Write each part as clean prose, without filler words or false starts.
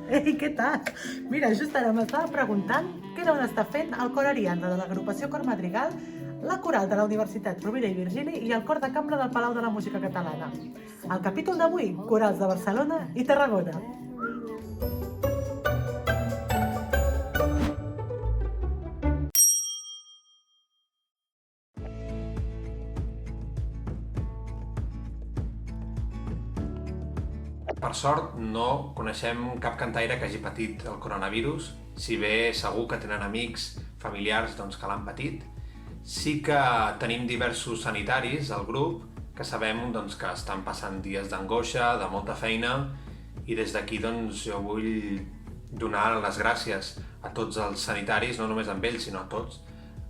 Ei, què tal? Mira, just ara m'estava preguntant què era on està fent el cor Ariadna de l'agrupació Cor Madrigal, la coral de la Universitat Rovira i Virgili i el cor de cambra del Palau de la Música Catalana. El capítol d'avui, corals de Barcelona i Tarragona. Per sort, no coneixem cap cantaire que hagi patit el coronavirus, si bé segur que tenen amics, familiars que l'han patit. Sí que tenim diversos sanitaris al grup que sabem que estan passant dies d'angoixa, de molta feina, i des d'aquí jo vull donar les gràcies a tots els sanitaris, no només a ells, sinó a tots,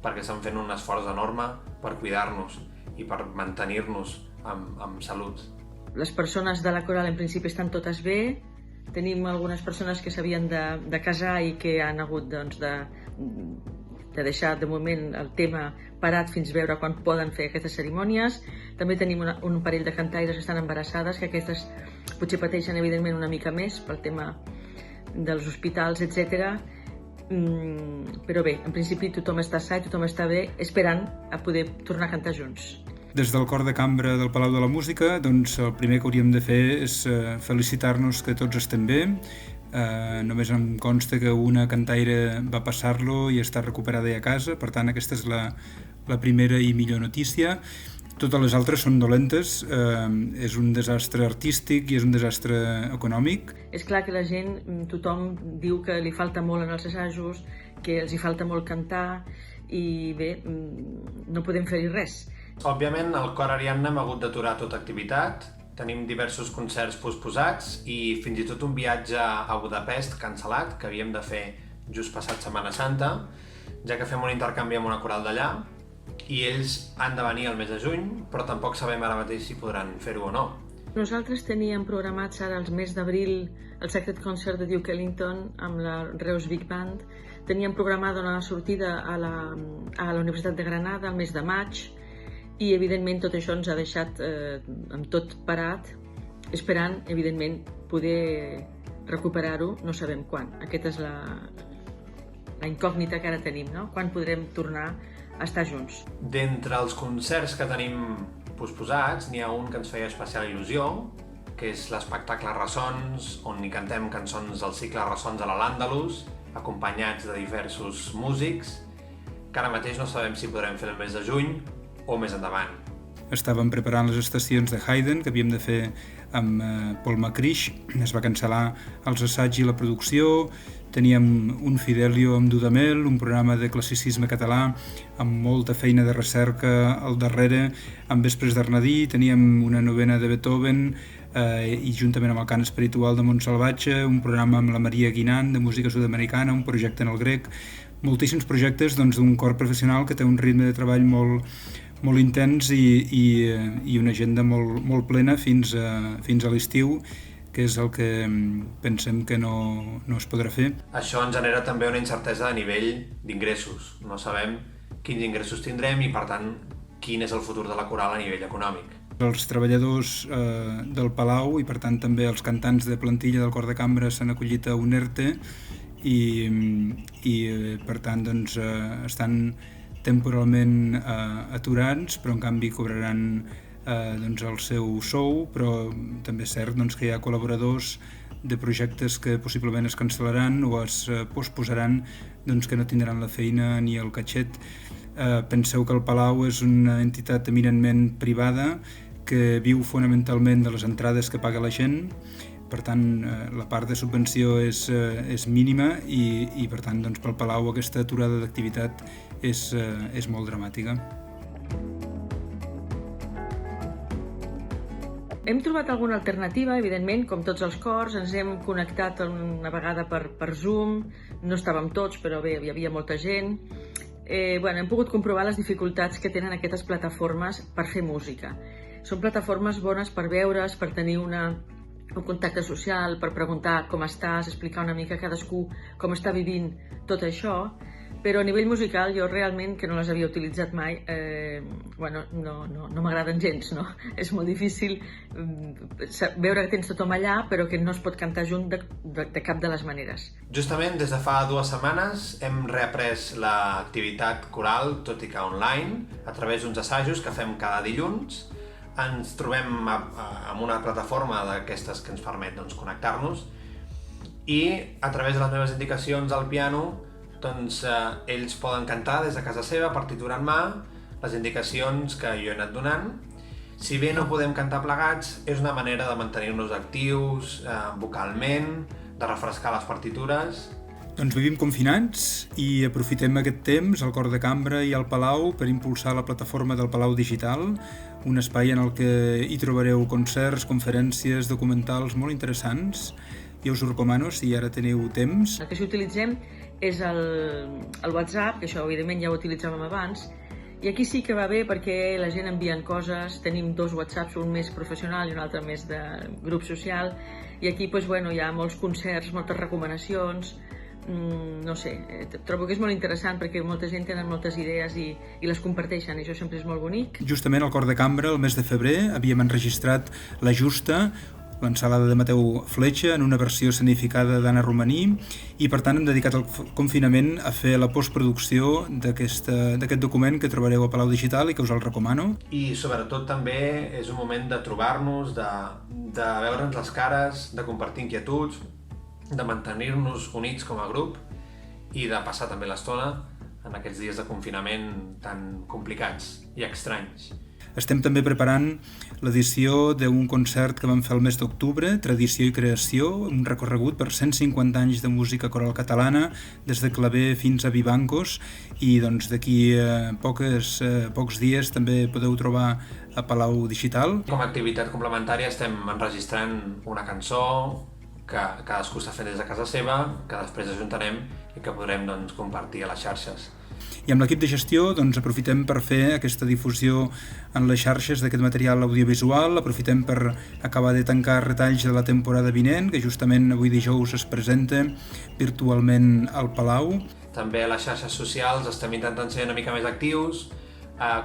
perquè estan fent un esforç enorme per cuidar-nos i per mantenir-nos amb salut. Les persones de la coral en principi estan totes bé. Tenim algunes persones que s'havien de casar i que han hagut de deixar de moment el tema parat fins a veure quan poden fer aquestes cerimònies. També tenim un parell de cantaires que estan embarassades, que aquestes potser pateixen evidentment una mica més pel tema dels hospitals, etc. Però bé, en principi tothom està sa i tothom està bé, esperant a poder tornar a cantar junts. Des del cor de cambra del Palau de la Música, el primer que hauríem de fer és felicitar-nos que tots estem bé. Només em consta que una cantaire va passar-lo i està recuperada a casa, per tant aquesta és la primera i millor notícia. Totes les altres són dolentes, és un desastre artístic i és un desastre econòmic. És clar que la gent, tothom diu que li falta molt en els assajos, que els hi falta molt cantar i bé, no podem fer-hi res. Òbviament, el cor Ariadna hem hagut d'aturar tota activitat, tenim diversos concerts posposats i fins i tot un viatge a Budapest cancel·lat que havíem de fer just passat Setmana Santa, ja que fem un intercanvi amb una coral d'allà i ells han de venir al mes de juny, però tampoc sabem ara mateix si podran fer-ho o no. Nosaltres teníem programats ara al mes d'abril el Sacred Concert de Duke Ellington amb la Reus Big Band. Teníem programada una sortida a la Universitat de Granada al mes de maig i evidentment tot això ens ha deixat amb tot parat, esperant evidentment poder recuperar-ho, no sabem quan. Aquesta és la incògnita que ara tenim, no? Quan podrem tornar a estar junts. D'entre els concerts que tenim posposats, n'hi ha un que ens feia especial il·lusió, que és l'espectacle Ressons, on hi cantem cançons del cicle Ressons a l'Al-Àndalus, acompanyats de diversos músics, que ara mateix no sabem si podrem fer el mes de juny o més endavant. Estàvem preparant les estacions de Haydn que havíem de fer amb Paul McCrish, es va cancel·lar els assaigs i la producció, teníem un Fidelio amb Dudamel, un programa de classicisme català amb molta feina de recerca al darrere, amb Vespres d'Arnadí, teníem una novena de Beethoven i juntament amb el cant espiritual de Montsalvatge, un programa amb la Maria Guinant de música sud-americana, un projecte en el grec, moltíssims projectes d'un cor professional que té un ritme de treball molt intens i una agenda molt plena fins a l'estiu, que és el que pensem que no es podrà fer. Això ens genera també una incertesa a nivell d'ingressos. No sabem quins ingressos tindrem i, per tant, quin és el futur de la coral a nivell econòmic. Els treballadors del Palau i, per tant, també els cantants de plantilla del cor de cambra s'han acollit a un ERTE i per tant, estan temporalment aturats, però en canvi cobraran el seu sou, però també és cert que hi ha col·laboradors de projectes que possiblement es cancel·laran o es posposaran, que no tindran la feina ni el catxet. Penseu que el Palau és una entitat eminentment privada que viu fonamentalment de les entrades que paga la gent. Per tant, la part de subvenció és mínima i per tant, pel Palau aquesta aturada d'activitat és molt dramàtica. Hem trobat alguna alternativa, evidentment, com tots els cors. Ens hem connectat una vegada per Zoom. No estàvem tots, però bé, hi havia molta gent. Hem pogut comprovar les dificultats que tenen aquestes plataformes per fer música. Són plataformes bones per veure's, per tenir un contacte social, per preguntar com estàs, explicar una mica a cadascú com està vivint tot això, Però a nivell musical jo realment, que no les havia utilitzat mai, no m'agraden gens, no? És molt difícil veure que tens tothom allà però que no es pot cantar junt de cap de les maneres. Justament des de fa 2 setmanes hem reaprès l'activitat coral, tot i que online, a través d'uns assajos que fem cada dilluns. Ens trobem amb una plataforma d'aquestes que ens permet connectar-nos i a través de les meves indicacions al piano ells poden cantar des de casa seva, partitura en mà, les indicacions que jo he anat donant. Si bé no podem cantar plegats, és una manera de mantenir-nos actius vocalment, de refrescar les partitures. Doncs vivim confinats i aprofitem aquest temps al Cor de Cambra i al Palau per impulsar la plataforma del Palau Digital, un espai en el que hi trobareu concerts, conferències, documentals molt interessants. Jo us ho recomano si ara teniu temps. El que sí utilitzem és el WhatsApp, que això evidentment ja ho utilitzàvem abans, i aquí sí que va bé perquè la gent envien coses, tenim 2 WhatsApps, un més professional i un altre més de grup social, i aquí hi ha molts concerts, moltes recomanacions, no sé, trobo que és molt interessant perquè molta gent tenen moltes idees i les comparteixen, i això sempre és molt bonic. Justament al Cor de Cambra, el mes de febrer, havíem enregistrat La Justa, l'ensalada de Mateu Fletxa, en una versió escenificada d'Anna Romaní, i per tant hem dedicat el confinament a fer la postproducció d'aquest document que trobareu a Palau Digital i que us el recomano. I sobretot també és un moment de trobar-nos, de veure'ns les cares, de compartir inquietuds, de mantenir-nos units com a grup i de passar també l'estona en aquests dies de confinament tan complicats i estranys. Estem també preparant l'edició d'un concert que vam fer el mes d'octubre, Tradició i Creació, un recorregut per 150 anys de música coral catalana, des de claver fins a vivancos, i d'aquí a pocs dies també podeu trobar a Palau Digital. Com a activitat complementària estem enregistrant una cançó que cadascú està fent des de casa seva, que després ajuntarem i que podrem compartir a les xarxes. I amb l'equip de gestió aprofitem per fer aquesta difusió en les xarxes d'aquest material audiovisual, aprofitem per acabar de tancar retalls de la temporada vinent, que justament avui dijous es presenta virtualment al Palau. També a les xarxes socials estem intentant ser una mica més actius,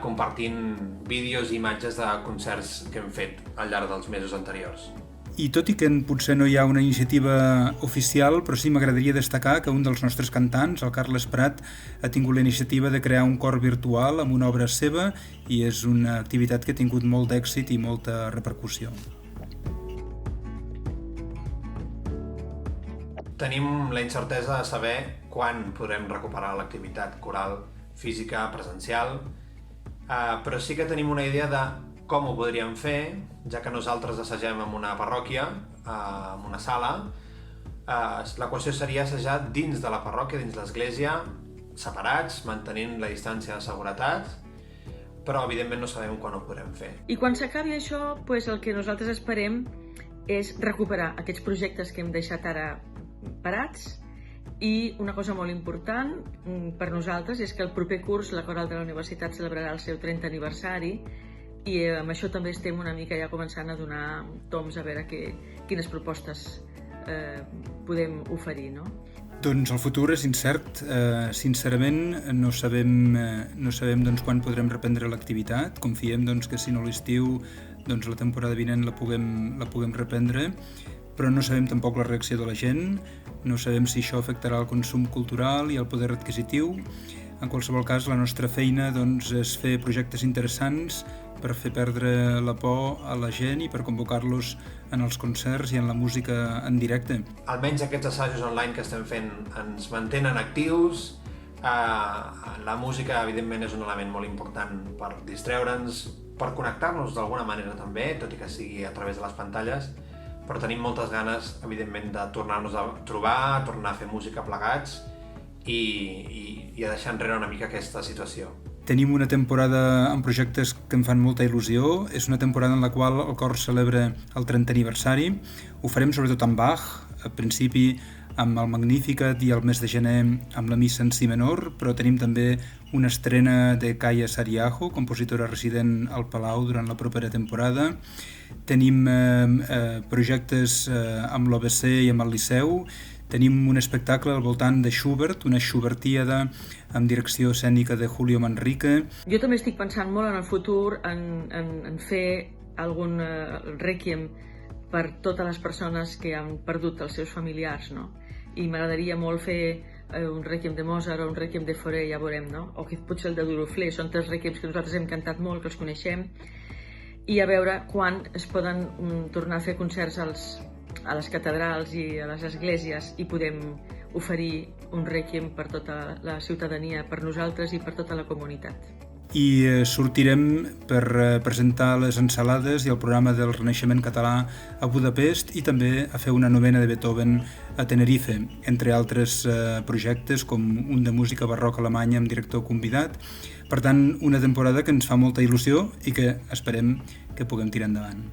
compartint vídeos i imatges de concerts que hem fet al llarg dels mesos anteriors. I tot i que potser no hi ha una iniciativa oficial, però sí m'agradaria destacar que un dels nostres cantants, el Carles Prat, ha tingut la iniciativa de crear un cor virtual amb una obra seva i és una activitat que ha tingut molt d'èxit i molta repercussió. Tenim la incertesa de saber quan podrem recuperar l'activitat coral física, presencial, però sí que tenim una idea de com ho podríem fer, ja que nosaltres assagem en una parròquia, en una sala. La qüestió seria assajar dins de la parròquia, dins l'església, separats, mantenint la distància de seguretat, però evidentment no sabem quan ho podrem fer. I quan s'acabi això, el que nosaltres esperem és recuperar aquests projectes que hem deixat ara parats, i una cosa molt important per nosaltres és que el proper curs la Coral de la Universitat celebrarà el seu 30 aniversari, i amb això també estem una mica ja començant a donar toms a veure quines propostes podem oferir, no? Doncs el futur és incert. Sincerament no sabem quan podrem reprendre l'activitat. Confiem que si no l'estiu, la temporada vinent la puguem reprendre, però no sabem tampoc la reacció de la gent, no sabem si això afectarà el consum cultural i el poder adquisitiu. En qualsevol cas, la nostra feina és fer projectes interessants per fer perdre la por a la gent i per convocar-los en els concerts i en la música en directe. Almenys aquests assajos online que estem fent ens mantenen actius. La música, evidentment, és un element molt important per distreure'ns, per connectar-nos d'alguna manera també, tot i que sigui a través de les pantalles, però tenim moltes ganes, evidentment, de tornar-nos a trobar, tornar a fer música plegats i a deixar enrere una mica aquesta situació. Tenim una temporada amb projectes que em fan molta il·lusió. És una temporada en la qual el cor celebra el 30è aniversari. Ho farem sobretot amb Bach, al principi amb el Magnificat i el mes de gener amb la missa en si menor, però tenim també una estrena de Kaya Sariaho, compositora resident al Palau durant la propera temporada. Tenim projectes amb l'OBC i amb el Liceu. tenim un espectacle al voltant de Schubert, una Schubertíada amb direcció escènica de Julio Manrique. Jo també estic pensant molt en el futur en fer algun rèquiem per totes les persones que han perdut els seus familiars, no? I m'agradaria molt fer un rèquiem de Mozart o un rèquiem de Fauré, ja veurem, no? O que potser el de Duruflé, són tres rèquiems que nosaltres hem cantat molt, que els coneixem, i a veure quan es poden tornar a fer concerts a les catedrals i a les esglésies i podem oferir un rèquiem per tota la ciutadania, per nosaltres i per tota la comunitat. I sortirem per presentar les ensalades i el programa del Renaixement català a Budapest i també a fer una novena de Beethoven a Tenerife, entre altres projectes com un de música barroca alemanya amb director convidat. Per tant, una temporada que ens fa molta il·lusió i que esperem que puguem tirar endavant.